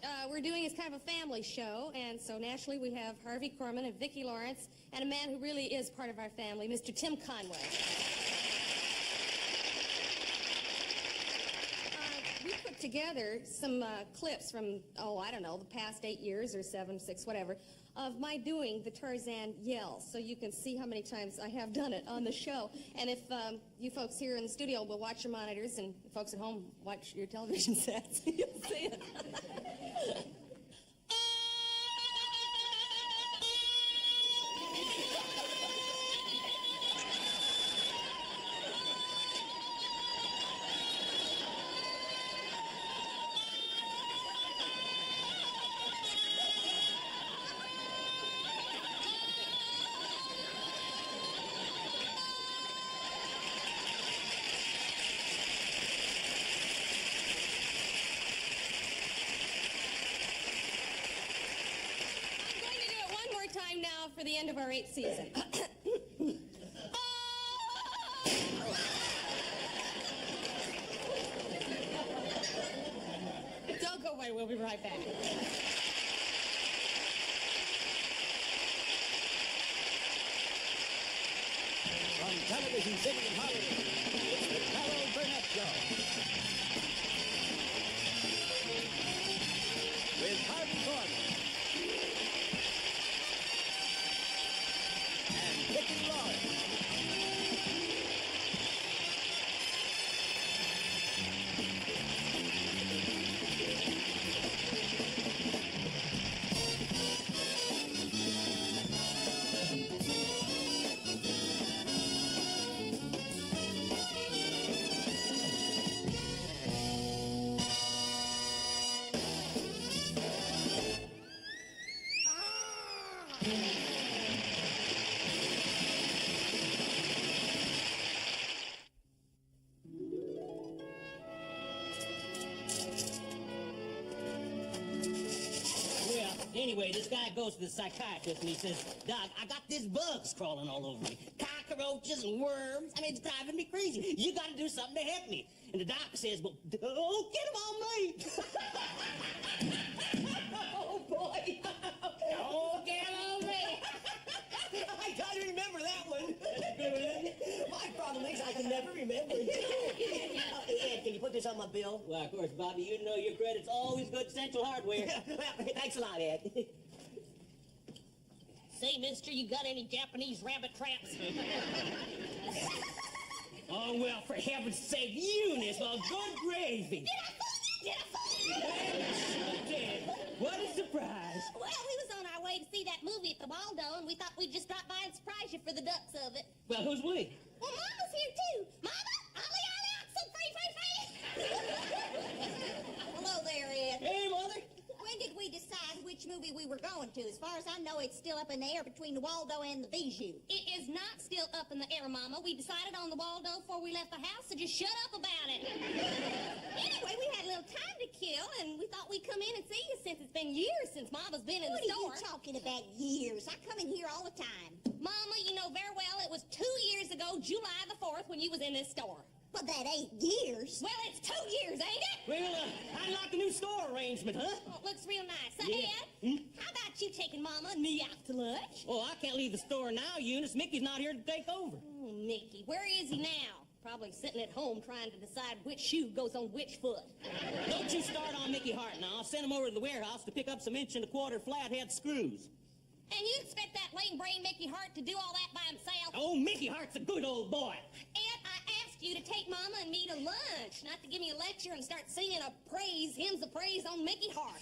what we're doing is kind of a family show, and so naturally we have Harvey Korman and Vicki Lawrence, and a man who really is part of our family, Mr. Tim Conway. We put together some clips from, I don't know, the past 8 years or 7, 6, whatever, of my doing the Tarzan yell, so you can see how many times I have done it on the show. And if you folks here in the studio will watch your monitors, and folks at home watch your television sets, you'll see it. For the end of our 8th season. Don't go away, we'll be right back. From Television City in Hollywood, it's the Carol Burnett Show. With Harvey Korman. Vicki Lawrence. Anyway, this guy goes to the psychiatrist and he says, Doc, I got these bugs crawling all over me. Cockroaches and worms. I mean, it's driving me crazy. You got to do something to help me. And the doctor says, well, don't get them on me. Oh, boy. Don't get them on me. I gotta remember that one. My problem is I can never remember it. Ed, can you put this on my bill? Well, of course, Bobby. You know your credit's always good Central Hardware. Well, thanks a lot, Ed. Say, mister, you got any Japanese rabbit traps? Oh, well, for heaven's sake, Eunice, well, good gravy. Did I fool you? I did. What a surprise. Well, we was on our way to see that movie at the Waldo, and we thought we'd just drop by and surprise you for the ducks of it. Well, who's we? Well, Mama's here, too. Mama, ollie, oxen, free. Hello there, Ed. Hey, Mother. When did we decide which movie we were going to? As far as I know, it's still up in the air between the Waldo and the Bijou. It is not still up in the air, Mama. We decided on the Waldo before we left the house, so just shut up about it. Anyway, we had a little time to kill, and we thought we'd come in and see you since it's been years since Mama's been in the store. What are you talking about, years? I come in here all the time. Mama, you know very well it was 2 years ago, July the 4th, when you was in this store. But that ain't years. Well, it's 2 years, ain't it? Well, I like the new store arrangement, huh? Oh, it looks real nice. So, Yeah. Ed, how about you taking Mama and me out to lunch? Oh, I can't leave the store now, Eunice. Mickey's not here to take over. Oh, Mickey, where is he now? Probably sitting at home trying to decide which shoe goes on which foot. Don't you start on Mickey Hart now. I'll send him over to the warehouse to pick up some 1 1/4 flathead screws. And you expect that lame-brained Mickey Hart to do all that by himself? Oh, Mickey Hart's a good old boy. Ed, I asked you to take Mama and me to lunch, not to give me a lecture and start singing hymns of praise on Mickey Hart.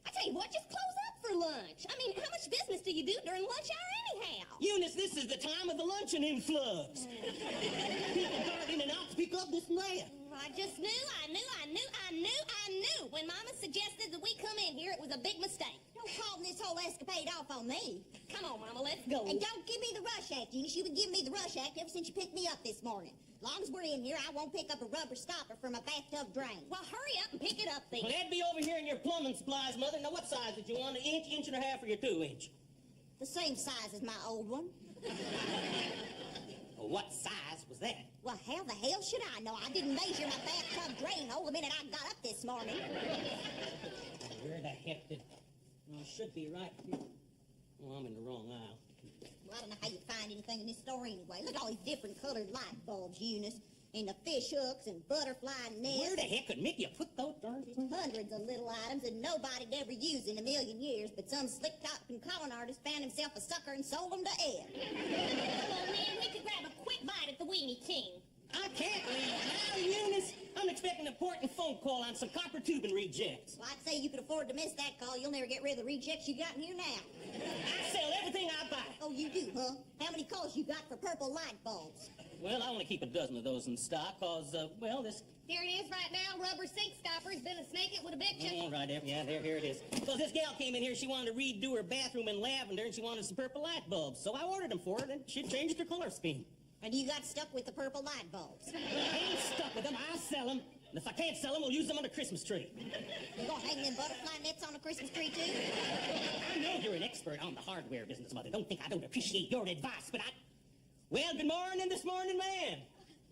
I tell you what, just close up for lunch. I mean, how much business do you do during lunch hour anyhow? Eunice, this is the time of the luncheon influx. People dart in and out to pick up this and that. I just knew. When Mama suggested that we come in here, it was a big mistake. Don't call this whole escapade off on me. Come on, Mama, let's go. And don't give me the rush act, Eunice. You've been giving me the rush act ever since you picked me up this morning. As long as we're in here, I won't pick up a rubber stopper from a bathtub drain. Well, hurry up and pick it up then. Well, that'd be over here in your plumbing supplies, Mother. Now, what size did you want? 1 inch, 1.5 inches, or your 2 inch? The same size as my old one. Well, what size was that? Well, how the hell should I know? I didn't measure my bathtub drain hole the minute I got up this morning. Where the heck did... Oh, it should be right here. Oh, I'm in the wrong aisle. Well, I don't know how you find anything in this store anyway. Look at all these different colored light bulbs, Eunice. And the fish hooks and butterfly nests. Where the heck could Mickey put those darn things? Hundreds of little items that nobody'd ever use in a million years, but some slick-talking con artist found himself a sucker and sold them to Ed. Come on, man, we could grab a quick bite at the Weenie King. I can't leave now, Eunice. I'm expecting an important phone call on some copper tubing rejects. Well, I'd say you could afford to miss that call. You'll never get rid of the rejects you got in here now. I sell everything I buy. Oh, you do, huh? How many calls you got for purple light bulbs? Well, I only keep a dozen of those in stock, cause, well, this... Here it is right now. Rubber sink stopper's been a snake. It would have bit you. Oh, right there. Yeah, here it is. Because this gal came in here, she wanted to redo her bathroom in lavender, and she wanted some purple light bulbs. So I ordered them for her, and she changed her color scheme. And you got stuck with the purple light bulbs. I ain't stuck with them. I'll sell them. And if I can't sell them, we'll use them on the Christmas tree. You gonna hang them butterfly nets on the Christmas tree, too? I know you're an expert on the hardware business, Mother. Don't think I don't appreciate your advice, but I... Well, good morning this morning, man.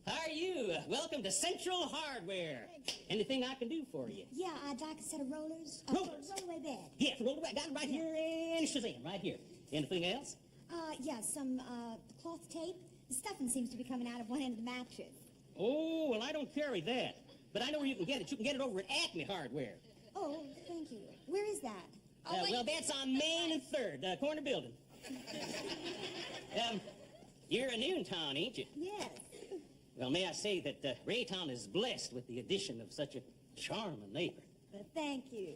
How are you? Welcome to Central Hardware. Anything I can do for you? Yeah, I'd like a set of rollers. Rollers? Rollaway bed. Yes, roll away. Got it right here and Shazam, right here. Anything else? Yeah, some, cloth tape. The stuffing seems to be coming out of one end of the mattress. Oh, well, I don't carry that. But I know where you can get it. You can get it over at Acme Hardware. Oh, thank you. Where is that? Well, that's on Main and 3rd, corner building. You're a new in town, ain't you? Yes. Well, may I say that Raytown is blessed with the addition of such a charming neighbor. Thank you.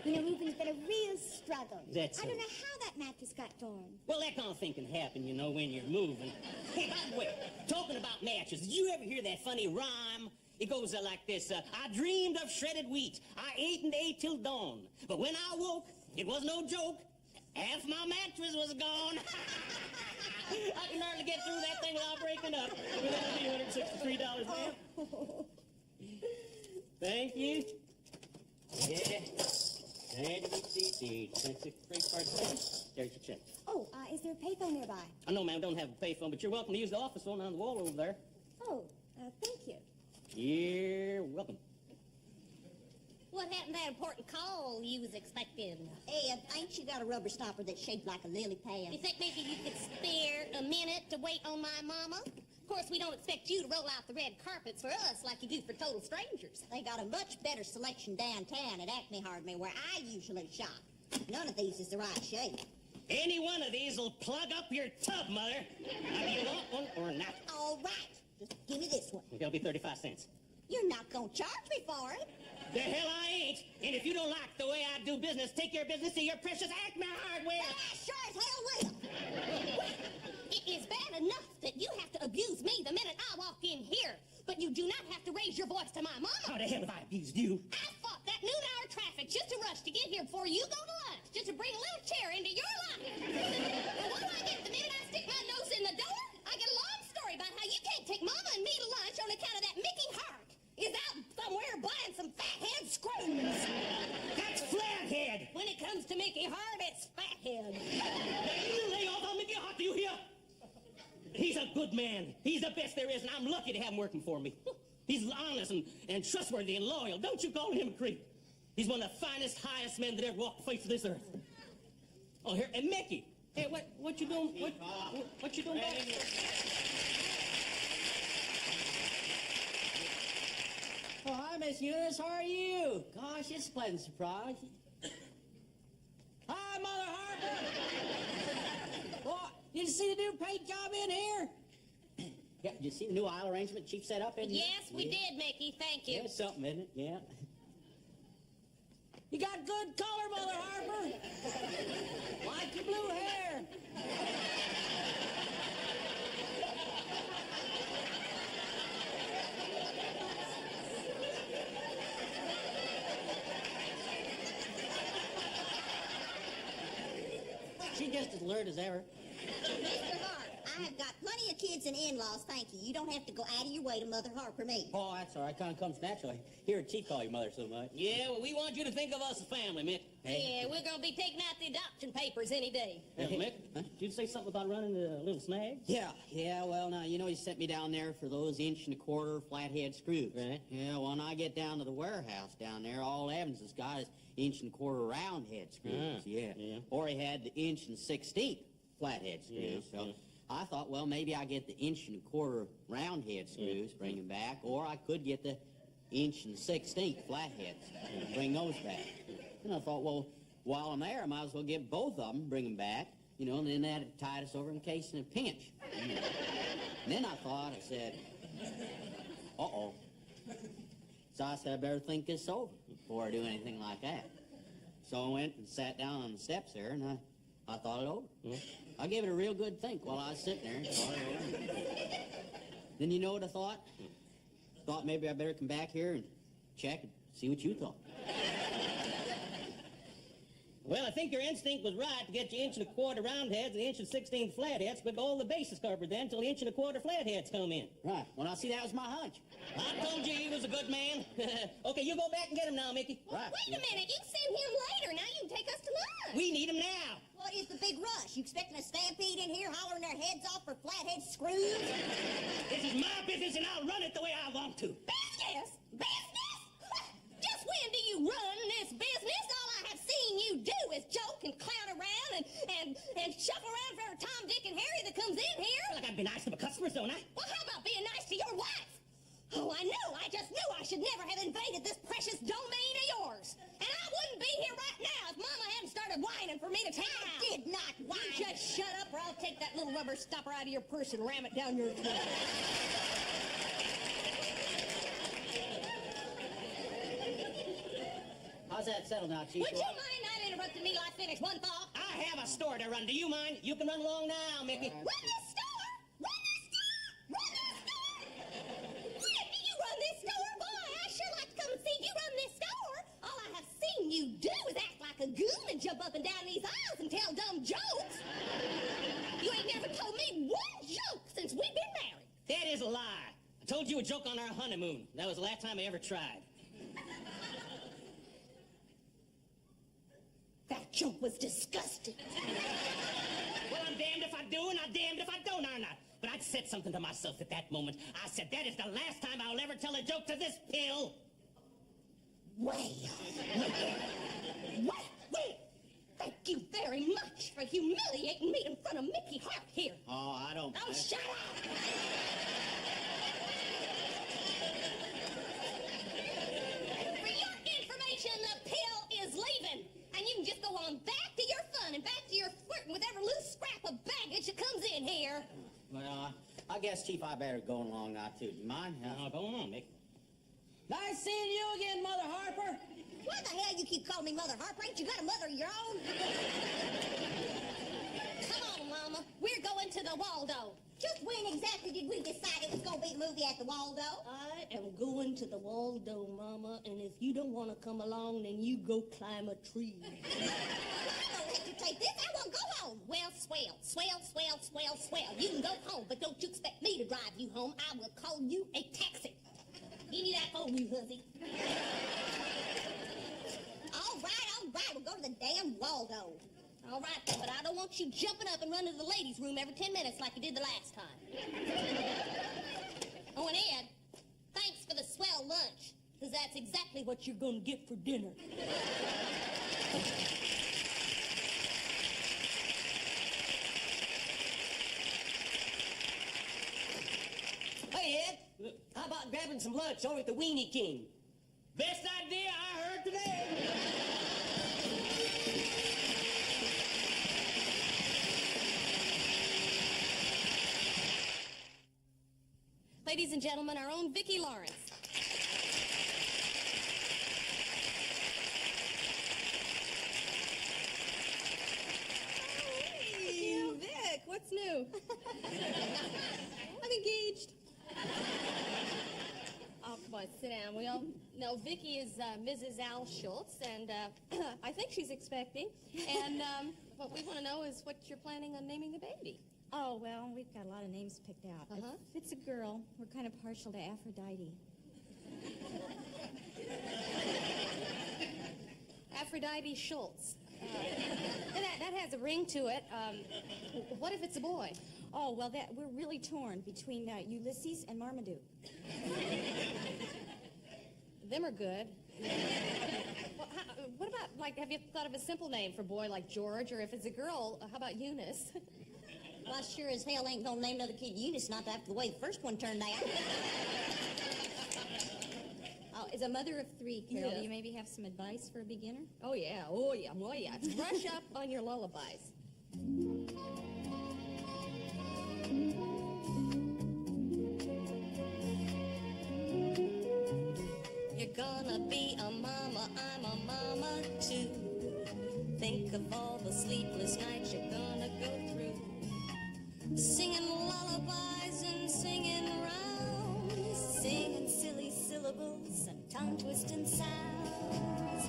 You know, moving's been a real struggle. That's I don't so. know how that mattress got torn. Well, that kind of thing can happen, you know, when you're moving. Hey, by the way, talking about mattresses, did you ever hear that funny rhyme? It goes like this, I dreamed of shredded wheat. I ate and ate till dawn. But when I woke, it was no joke. Half my mattress was gone. I can hardly get through that thing without breaking up. With $163, man. Thank you. Yeah. There's your check. Oh, is there a payphone nearby? I know, ma'am, don't have a payphone, but you're welcome to use the office phone on the wall over there. Oh, thank you. You're welcome. What happened to that important call you was expecting? Ed, ain't you got a rubber stopper that's shaped like a lily pad? You think maybe you could spare a minute to wait on my mama? Of course, we don't expect you to roll out the red carpets for us like you do for total strangers. They got a much better selection downtown at Acme Hardware, where I usually shop. None of these is the right shape. Any one of these will plug up your tub, Mother. Now, do you want one or not? All right. Just give me this one. It'll be 35 cents. You're not gonna charge me for it. The hell I ain't. And if you don't like the way I do business, take your business to your precious Acme Hardware. Well, I sure as hell will. It is bad enough that you have to abuse me the minute I walk in here, but you do not have to raise your voice to my mama. How the hell have I abused you? I fought that noon-hour traffic just to rush to get here before you go to lunch, just to bring a little chair into your life. And what do I get the minute I stick my nose in the door? I get a long story about how you can't take Mama and me to lunch on account of that Mickey Hart is out somewhere buying some fathead screws. That's Flathead. When it comes to Mickey Hart, it's fathead. Now, you lay off on Mickey Hart, do you hear? He's a good man. He's the best there is, and I'm lucky to have him working for me. He's honest and trustworthy and loyal. Don't you call him a creep. He's one of the finest, highest men that ever walked the face of this earth. Oh, here, and Mickey. Hey, what you doing? What you doing back here? Oh, hi, Miss Eunice. How are you? Gosh, it's a pleasant surprise. Hi, Mother Harper. What? Did you see the new paint job in here? Yeah, did you see the new aisle arrangement Chief set up in here? Yes, we did, Mickey. Thank you. Yeah, it's something, isn't it? Yeah. You got good color, Mother Harper. Like your blue hair. She's just as alert as ever. Mr. Hart, I have got plenty of kids and in-laws, thank you. You don't have to go out of your way to Mother Harper me. Oh, that's all right. Kind of comes naturally. Hearing Chief call your mother so much. Yeah, well, we want you to think of us as family, Mick. Yeah, we're going to be taking out the adoption papers any day. Mick, did you say something about running a little snag? Yeah, well, now, you know he sent me down there for those 1.25 flathead screws. Right. Yeah, well, when I get down to the warehouse down there, all Evans has got his 1¼ round head screws. Yeah. Or he had the 1/16 flathead screws. So I thought, well, maybe I get the 1¼ round head screws, bring them back, or I could get the 1/16 flatheads, bring those back. And I thought, well, while I'm there, I might as well get both of them, bring them back, you know, and then that'd tide us over in case in a pinch. You know. And then I thought, I said, uh-oh. So I said, I better think this over before I do anything like that. So I went and sat down on the steps there, and I thought it over. I gave it a real good think while I was sitting there and thought it over. Then you know what I thought? Thought maybe I better come back here and check and see what you thought. Well, I think your instinct was right to get your 1¼ roundheads and the 1/16 flatheads, but all the bases covered then till the 1¼ flatheads come in. Right. Well, now, see, that was my hunch. I told you he was a good man. Okay, you go back and get him now, Mickey. Right. Wait a minute, you send him later. Now you can take us to lunch. We need him now. What is the big rush? You expecting a stampede in here hollering their heads off for flathead screws? This is my business, and I'll run it the way I want to. Business? Business? Just when do you run this business? All I have seen you do is joke and clown around and shuffle around for every Tom, Dick, and Harry that comes in here. Well, I gotta be nice to my customers, don't I? Well, how about being nice to your wife? Oh, I just knew I should never have invaded this precious domain of yours. And I wouldn't be here right now if Mama hadn't started whining for me to take her out. I did not whine. You just shut up or I'll take that little rubber stopper out of your purse and ram it down your throat. How's that settled now, Chief? Would you mind not interrupting me till I finish one thought? I have a store to run. Do you mind? You can run along now, Mickey. Run this store! Run this store! Run this store! When do you run this store? Boy, I sure like to come and see you run this store. All I have seen you do is act like a goon and jump up and down these aisles and tell dumb jokes. You ain't never told me one joke since we've been married. That is a lie. I told you a joke on our honeymoon. That was the last time I ever tried. That joke was disgusting. Well, I'm damned if I do and I'm damned if I don't, aren't I? But I'd said something to myself at that moment. I said, that is the last time I'll ever tell a joke to this pill. Well, thank you very much for humiliating me in front of Mickey Hart here. Oh, I don't... Oh, shut up! For your information, the pill is leaving. And you can just go on back to your fun and back to your flirting with every loose scrap of baggage that comes in here. Well, I guess, Chief, I better go along now, too. Do you mind? Now, go on, Mick. Nice seeing you again, Mother Harper. Why the hell you keep calling me Mother Harper? Ain't you got a mother of your own? Come on, Mama. We're going to the Waldo. Just when exactly did we decide it was going to be a movie at the Waldo? I am going to the Waldo, Mama, and if you don't want to come along, then you go climb a tree. I don't let you take this. I won't go home. Well, swell, swell, swell, swell, swell. You can go home, but don't you expect me to drive you home. I will call you a taxi. Give me that phone, you hussy. All right. We'll go to the damn Waldo. All right, but I don't want you jumping up and running to the ladies' room every 10 minutes like you did the last time. Oh, and Ed, thanks for the swell lunch, because that's exactly what you're going to get for dinner. Hey, Ed, how about grabbing some lunch over at the Weenie King? Best idea I heard today. Ladies and gentlemen, our own Vicki Lawrence. Hey, Vic, what's new? I'm engaged. Oh, come on, sit down. We all know Vicki is Mrs. Al Schultz, and I think she's expecting. And what we want to know is what you're planning on naming the baby. Oh, well, we've got a lot of names picked out. Uh-huh. If it's a girl, we're kind of partial to Aphrodite. Aphrodite Schultz. That has a ring to it. What if it's a boy? Oh, well, we're really torn between Ulysses and Marmaduke. Them are good. like, have you thought of a simple name for a boy like George, or if it's a girl, how about Eunice? Well, I sure as hell ain't gonna name another kid Eunice, not after the way the first one turned out. Oh, as a mother of 3, Carol, Yeah. do you maybe have some advice for a beginner? Oh, yeah, oh, yeah, oh, yeah. Brush up on your lullabies. You're gonna be a mama, I'm a mama too. Think of all the sleepless nights you're gonna go through. Singing lullabies and singing rounds, singing silly syllables and tongue-twisting sounds.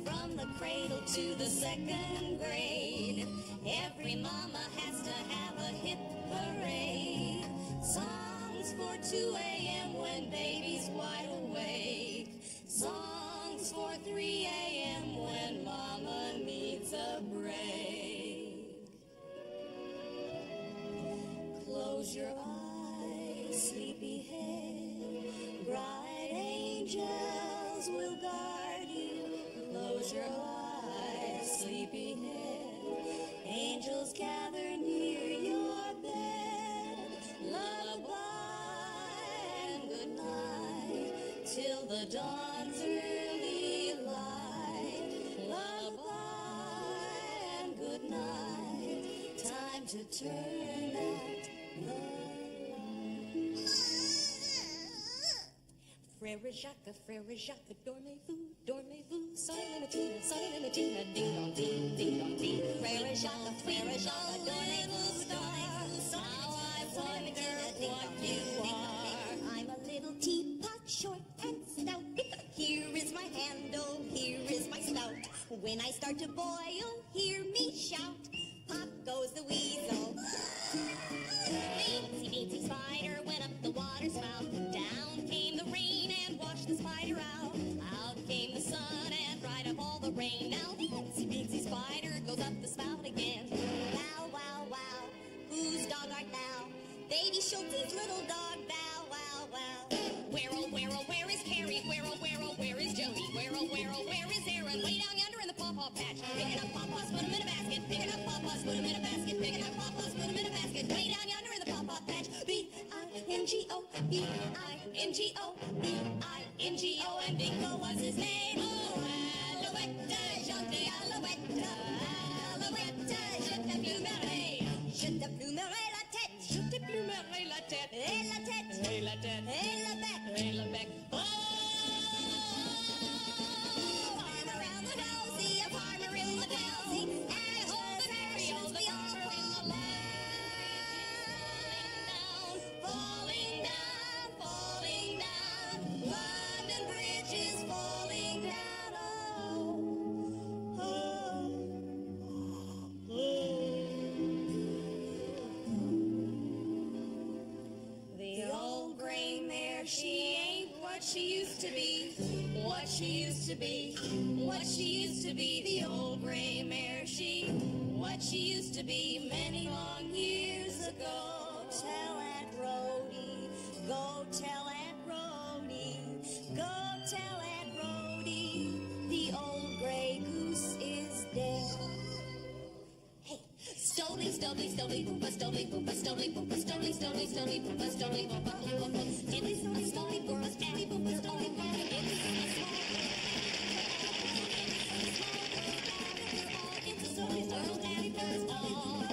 From the cradle to the 2nd grade, every mama has to have a hit parade. Songs for 2 a.m. when baby's wide awake. Songs for 3 a.m. when mama needs a break. Close your eyes, sleepyhead. Bright angels will guard you. Close your eyes, sleepyhead. Angels gather near your bed. Lullaby and good night till the dawn's early light. Lullaby and good night. Time to turn out the light. Frere Jacques, dormez-vous, silent Tina, ding dong ding. Frere Jacques, dormez-vous, how I wonder what you are. I'm a little teapot, short and stout. Here is my handle, here is my spout. When I start to boil, hear me shout. Pop goes the weasel. Beansy, beansy spider went up the water spout. Down came the rain and washed the spider out. Out came the sun and dried up all the rain. Now beansy, beansy spider goes up the spout again. Wow, wow, wow. Whose dog art thou? Baby Schulte's little dog, thou, wow, wow. Where, oh, where is Carrie? Where, oh, where is Jody? Where, oh, where is Aaron? Way down yonder in the pawpaw patch. Picking up pawpaws, put 'em in a basket. Picking up pawpaws, put 'em in a basket. Picking up pawpaws, put 'em in a basket. Way down yonder in the pawpaw patch. B-I-N-G-O, B-I-N-G-O, B-I-N-G-O, and Bingo was his name. Oh, Alouette, Jody Alouette, je te plumerai la tête. Je te plumerai la tête. Et la tête, Et la tête. et le bec. Et le bec. Oh! Farm around the nosy, a farmer in the dowsy. And the variables we all crawl Falling down, falling down. London Bridge is falling down. The old gray mare, she ain't what she used to be. What she used to be. What she used to be. The old gray mare, what she used to be many long years ago. Tell Aunt Rhody, go tell Aunt Rhody, go tell Aunt Rhody, the old gray goose is dead. Hey, Stoli, Stoli, Stoli, Poopa, Stoli, Poopa, Stoli, Poopa, Stoli, Stoli, Stoli, Poopa, Stoli, Poopa, Poopa, Stoli, Stoli, Stoli, Poopa, Stoli, Poopa, Stoli, Poopa. It's a small world after all.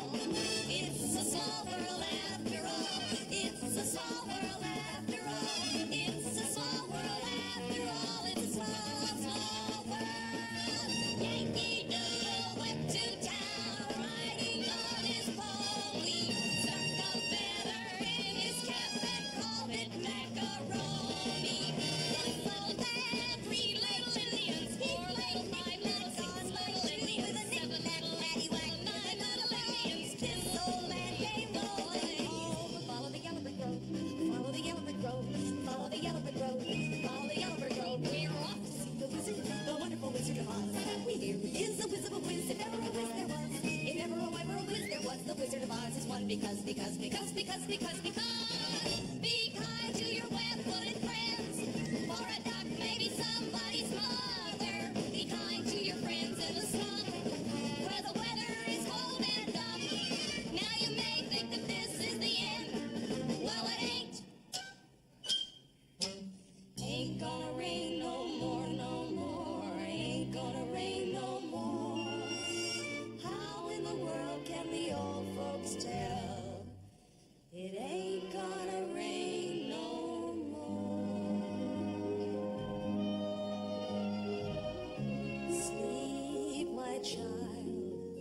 It's a small world after all. It's a small world after all. It's a small world after all. It's a small world. Yankee Doodle went to town, riding on his pony. Stuck a feather in his cap and called it macaroni. Little man, 3 little Indians, 4 little, 5 little, 6 little Indians, 7 little, 8, 9 little Indians, 10 old man came rolling home. Follow the yellow brick road, follow the yellow brick road, follow the yellow brick road, follow the yellow brick road. We're off to see the wizard, the wonderful Wizard of Oz. We hear is the Wizard of a Wiz, if ever a Wiz there was. If ever a Wiz there was, the Wizard of Oz is one because. Be kind to your web-footed friends, for a duck may be somebody's mother. Be kind to your friends and my child,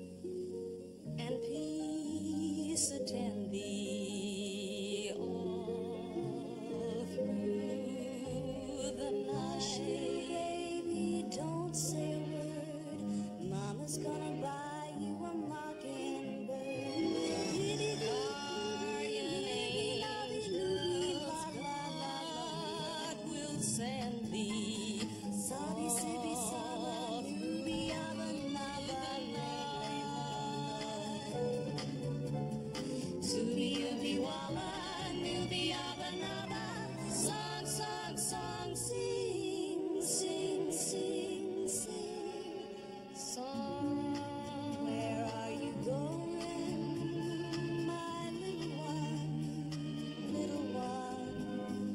and peace attend thee all through the night. Baby, don't say a word. Mama's gonna buy you a mockingbird. Guardian angels, God will send thee all through the Subi walla, nubi abanaba, song, song, song, sing, sing, sing, sing, song. Where are you going, my little one, little one?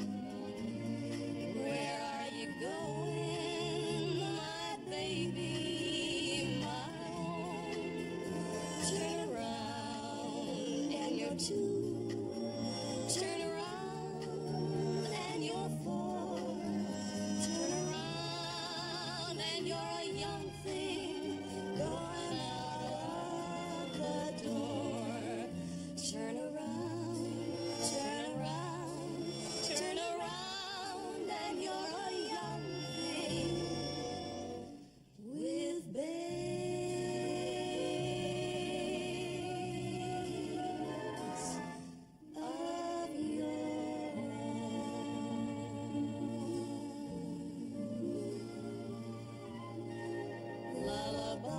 Where are you going, my baby, my own? Turn around and you're two. Turn around and you're four. Turn around and you're a young thing going out of the door. Turn around, turn around, turn around and you're a young thing with babies of your own. Lullaby.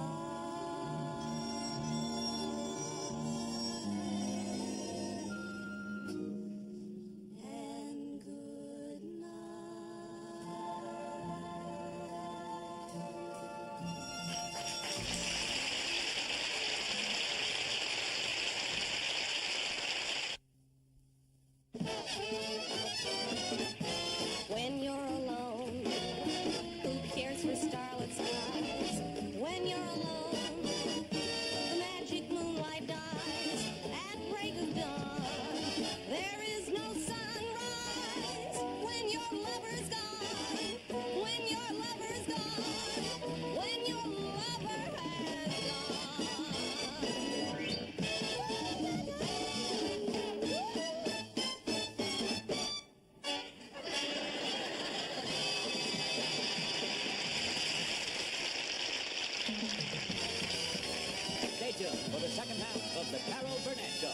And good When you're alone, who cares for starlit skies? When you're alone, the magic moonlight dies at break of dawn. There is no sunrise when your lover's gone. When your lover's gone. When your lover has Stay tuned for the second half of the Carol Burnett Show.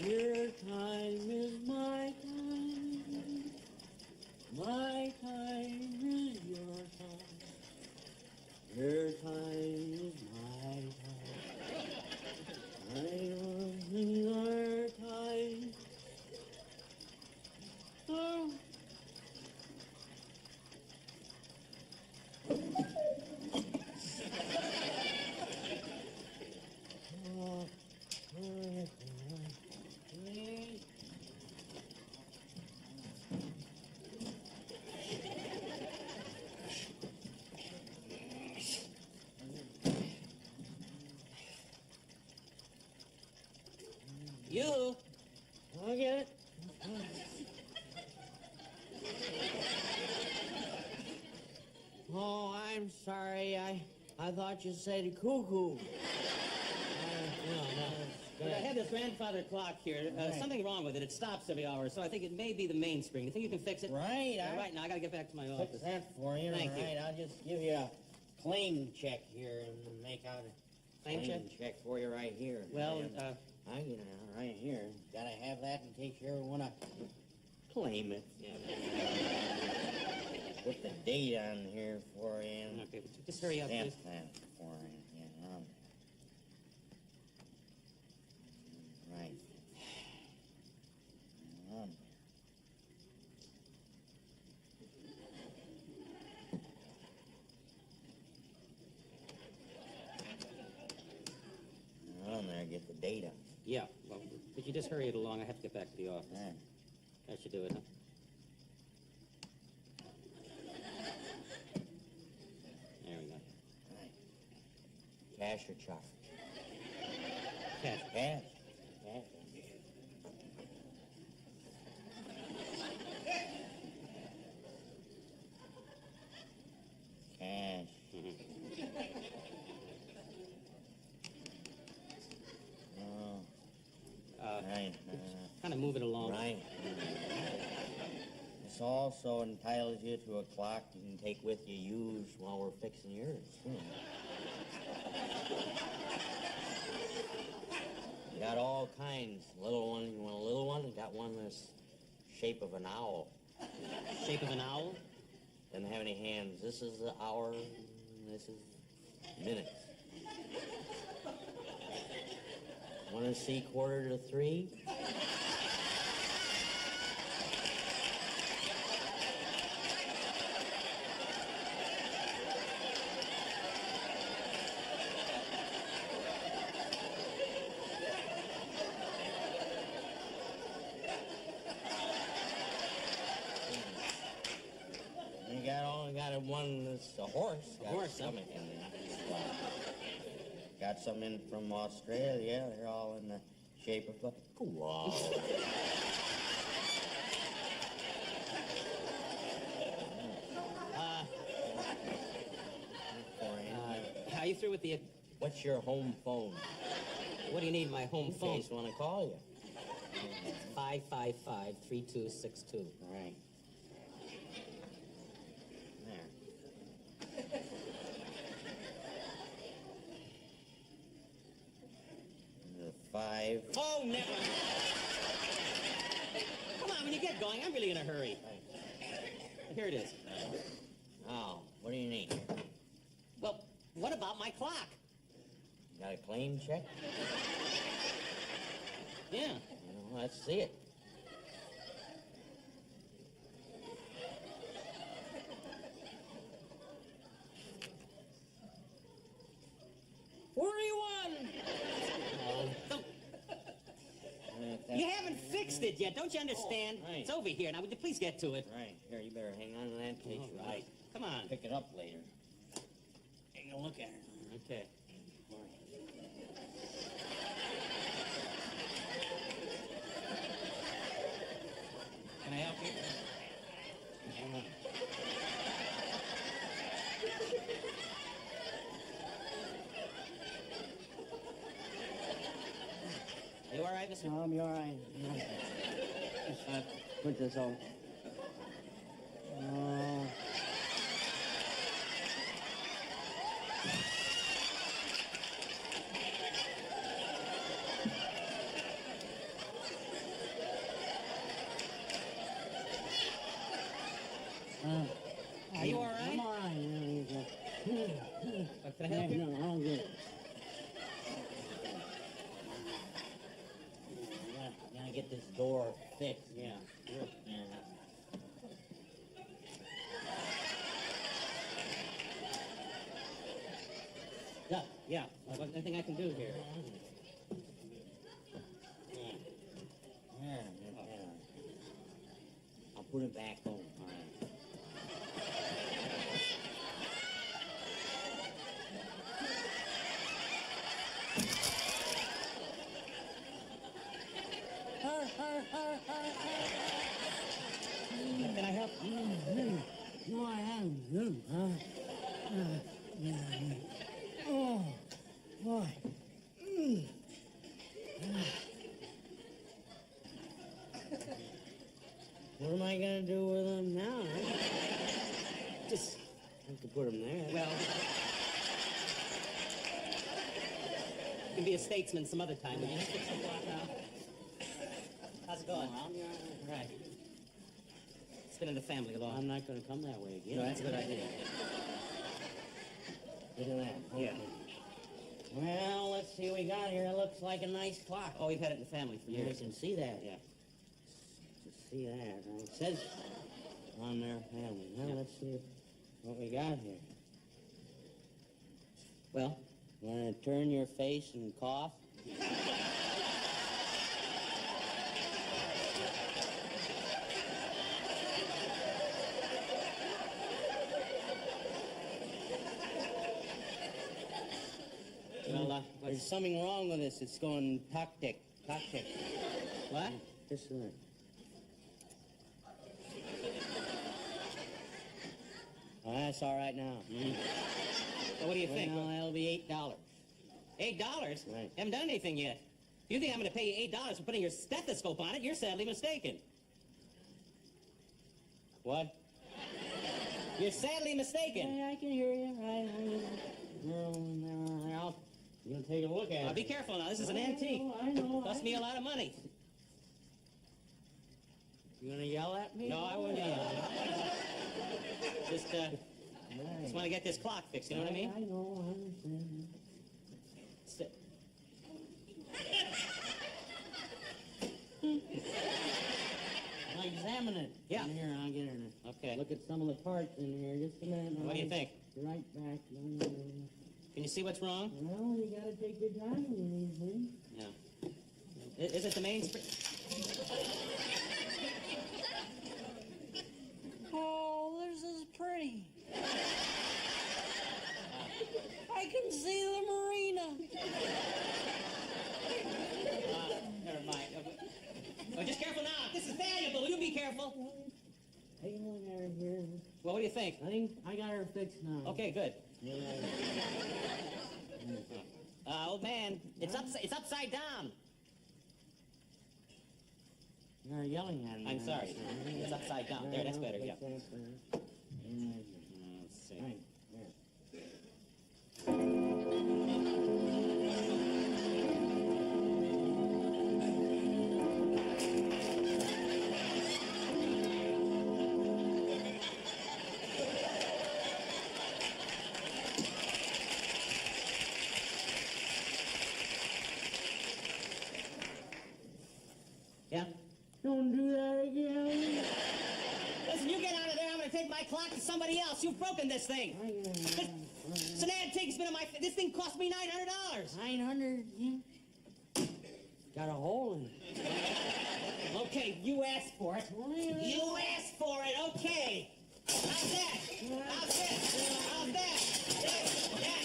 Your time is my time. My time is your time. Your time is my time. I was in your time. Oh. You? I'll get it. Oh, I'm sorry. I thought you said cuckoo. But I have this grandfather clock here. Something wrong with it. It stops every hour, so I think it may be the mainspring. You think you can fix it? Right. Right now, I gotta get back to my office. Fix that for you. Thank you. Right. I'll just give you a claim check here and make out a Claim check? check for you right here. Well, I get it right here. Gotta have that in case you ever wanna claim it. yeah. Put the date on here for you. Okay, but just hurry up, Stamp please. that for you. Yeah, on there. Right. On there. On there, get the date on. Yeah. Well, you just hurry it along, I have to get back to the office. Yeah. That should do it, huh? There we go. Right. Cash or check? Cash. Cash. Cash. Cash. Oh. Right. Kind of move it along. Right. This also entitles you to a clock you can take with you used while we're fixing yours. You got all kinds. Little one, you want a little one? You got one that's shape of an owl. Shape of an owl? Doesn't have any hands. This is the hour, this is minutes. Want to see 2:45? You got one that's a horse. A horse, huh? Something in there. Got some in from Australia. They're all in the shape of a wow. Are you through with the... What's your home phone? What do you need my home phone? In case I want to call you. 555-3262. All right. There. The 5. Oh, never. Come on, when you get going, I'm really in a hurry. Here it is. Now, what do you need? Well, what about my clock? Got a claim check? Yeah. Well, let's see it. You haven't fixed it yet, don't you understand? Oh, right. It's over here. Now, would you please get to it? Right. Here, you better hang on to that in case you Right. Come on. pick it up later. Take a look at it. Okay. Can I help you? Hang on. You all right, Mr. No, I'll be all right. Just put this on. Are you all right? I'm all right. Can I help you? No, I'm good. Gotta get this door fixed. Yeah. Yeah. Anything I can do here? Yeah. I'll put it back on. All right. Can I help? No, I haven't. Oh, boy. What am I gonna do with them now? Just, I could put them there. well... You can be a statesman some other time. Will you just fix the clock now? How's it going? Right. It's been in the family a long I'm not gonna come that way again. No, that's a good idea. Look at that. Yeah. Well, let's see what we got here. It looks like a nice clock. Oh, we've had it in the family for You years. can see that. Yeah. Just see that, right? It says on their family. Now, Yeah. let's see what we got here. Well, You wanna turn your face and cough? There's something wrong with this. It's going tock-tick, tock-tick. What? Just Oh, that's all right now. So what do you think? Well, that'll be $8. $8? Right. Haven't done anything yet. You think I'm going to pay you $8 for putting your stethoscope on it? You're sadly mistaken. What? You're sadly mistaken. Yeah, I can hear you. I'll you gonna take a look at Now, it. be careful now. This is an antique. I know. Cost me a lot of money. You gonna yell at me? No, I wouldn't yell. Just want to get this clock fixed. You know what I mean? I know. I understand. Sit. I'll examine it. Yeah. In here, I'll get in it. Okay. Look at some of the parts in here. Just a minute. What do you think? Right back. Can you see what's wrong? Well, you gotta take your time with these things. Yeah. Is it the mainspring? Oh, this is pretty. I can see the marina. Never mind. Oh, just careful now. This is valuable. You be careful. Take a look at her here. Well, what do you think? I think I got her fixed now. Okay, good. Yeah. Old man, it's upside down. You're yelling at me. I'm sorry. It's upside down. There, that's better. Yeah. Let's see. Right. Yeah. Don't do that again. Listen, you get out of there. I'm going to take my clock to somebody else. You've broken this thing. It's an antique. It's been in my. This thing cost me $900. 900. Yeah. Got a hole in it. Okay, you asked for it. You asked for it. Okay. How's that? How's this? How's that? That.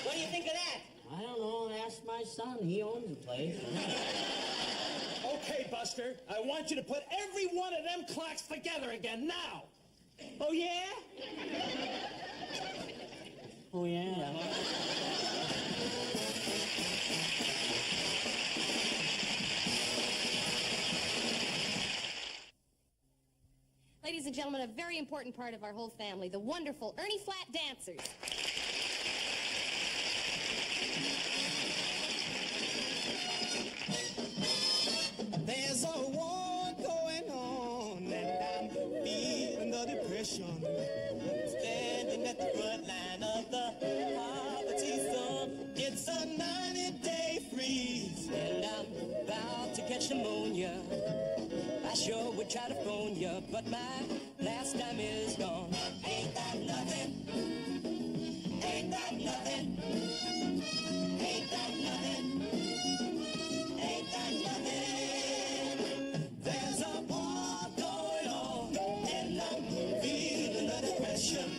What do you think of that? I don't know. Ask my son. He owns the place. Okay, Buster, I want you to put every one of them clocks together again now. Oh, yeah? Oh, yeah. Ladies and gentlemen, a very important part of our whole family, the wonderful Ernie Flat Dancers. There's a war going on, and I'm feeling the depression. Standing at the front line of the poverty zone. It's a 90-day freeze, and I'm about to catch pneumonia. I sure would try to phone you, but my last time is gone. Ain't that nothing? Ain't that nothing? Ain't that nothing? Ain't that nothing? There's a war going on, and I'm feeling the depression.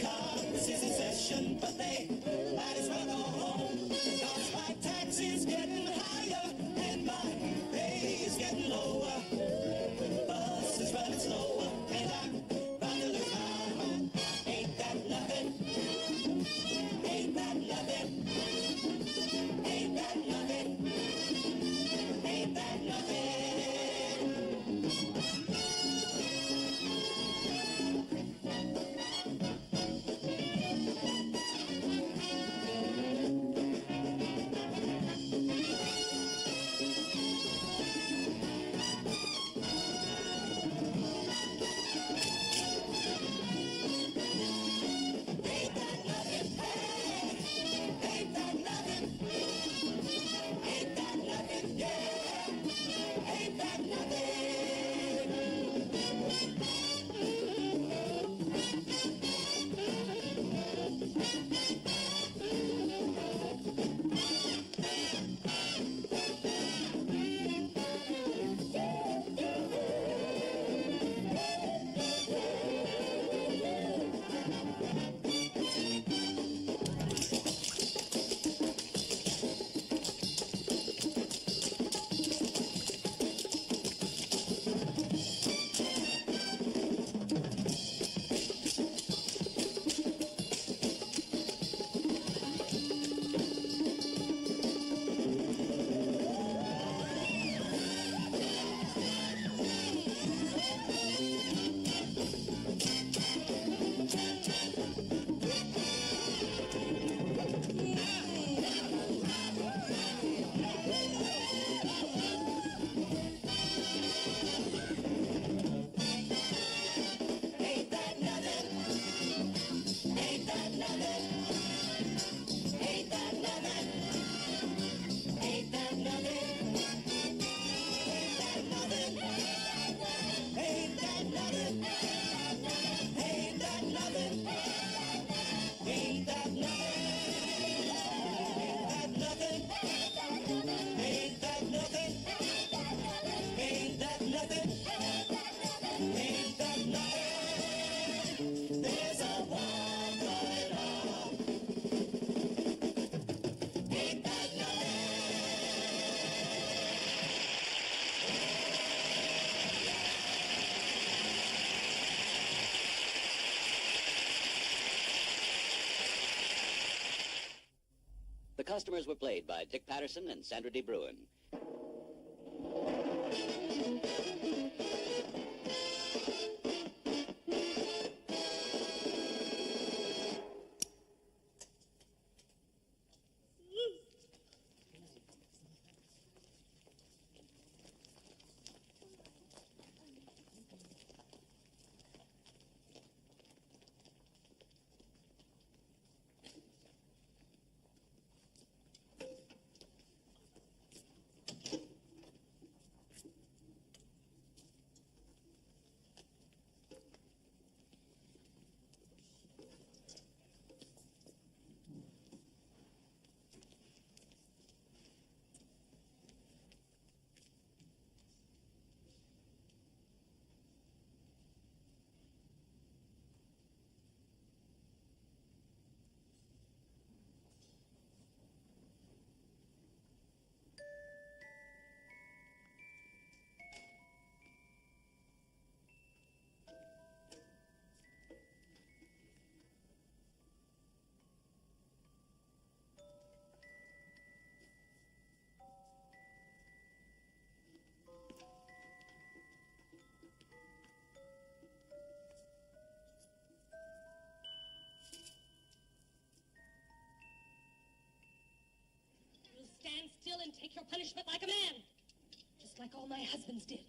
Congress is in session, but they might as well go home. Cause my tax is getting higher, and my pay is getting lower. Bus is running slower, and I'm about to lose my customers were played by Dick Patterson and Sandra D. Bruin. Stand still and take your punishment like a man, just like all my husbands did.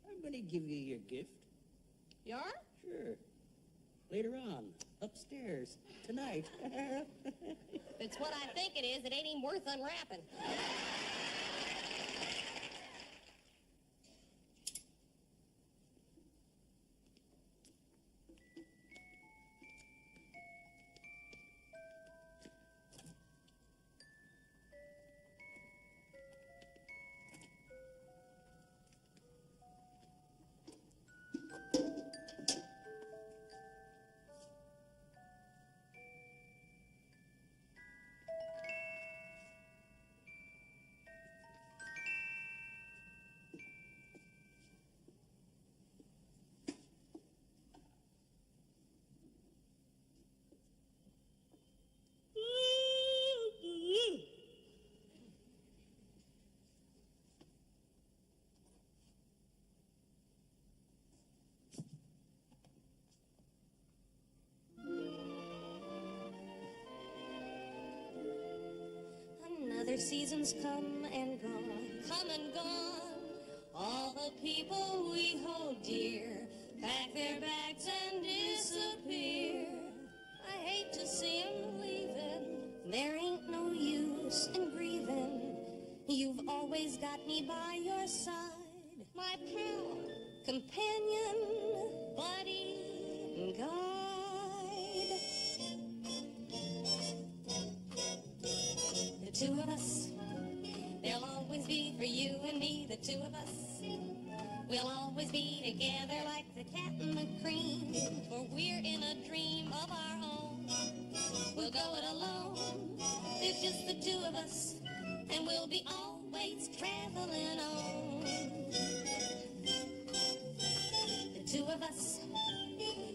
I'm going to give you your gift. You are? Sure. Later on, upstairs, tonight. If it's what I think it is, it ain't even worth unwrapping. Another season's come and gone, come and gone. All the people we hold dear pack their bags and disappear. I hate to see 'em leaving. There ain't no use in grieving. You've always got me by your side, my pal, companion, buddy, and guide. The two of us, there'll always be for you and me, the two of us. We'll always be together like the cat and the cream, for we're in a dream of our own. We'll go it alone, it's just the two of us, and we'll be always traveling on. The two of us,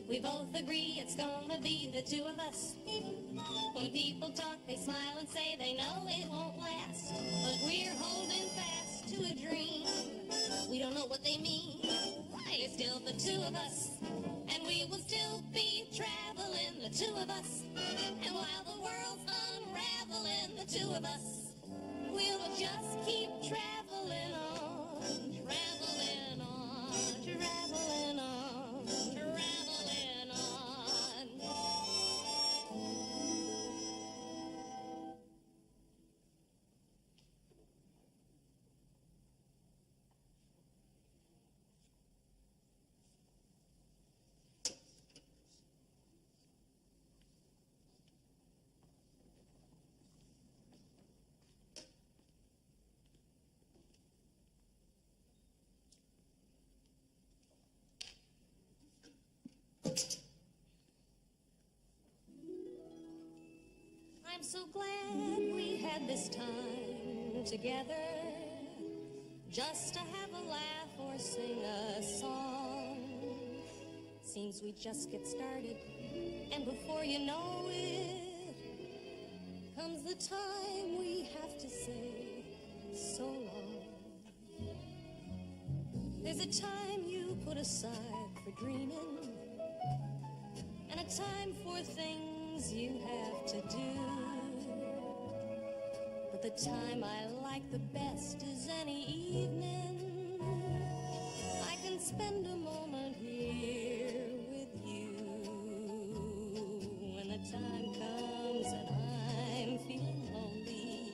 we both agree it's gonna be the two of us. When people talk, they smile and say they know it won't last, but we're holding fast to a dream. We don't know what they mean. It's still the two of us, and we will still be traveling, the two of us. And while the world's unraveling, the two of us, we'll just keep traveling on, traveling on, traveling on, traveling on. I'm so glad we had this time together, just to have a laugh or sing a song. Seems we just get started, and before you know it, comes the time we have to say so long. There's a time you put aside for dreaming, and a time for things you have to do. But the time I like the best is any evening I can spend a moment here with you. When the time comes and I'm feeling lonely,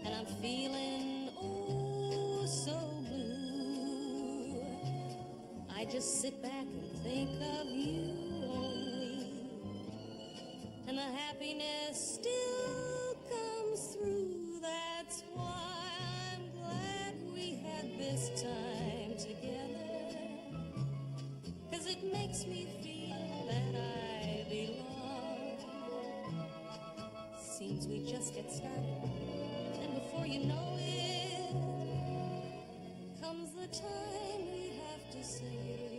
and I'm feeling oh so blue, I just sit back and think of you only, and the happiness still comes through. That's why I'm glad we had this time together, 'cause it makes me feel that I belong. Seems we just get started, and before you know it, comes the time we have to say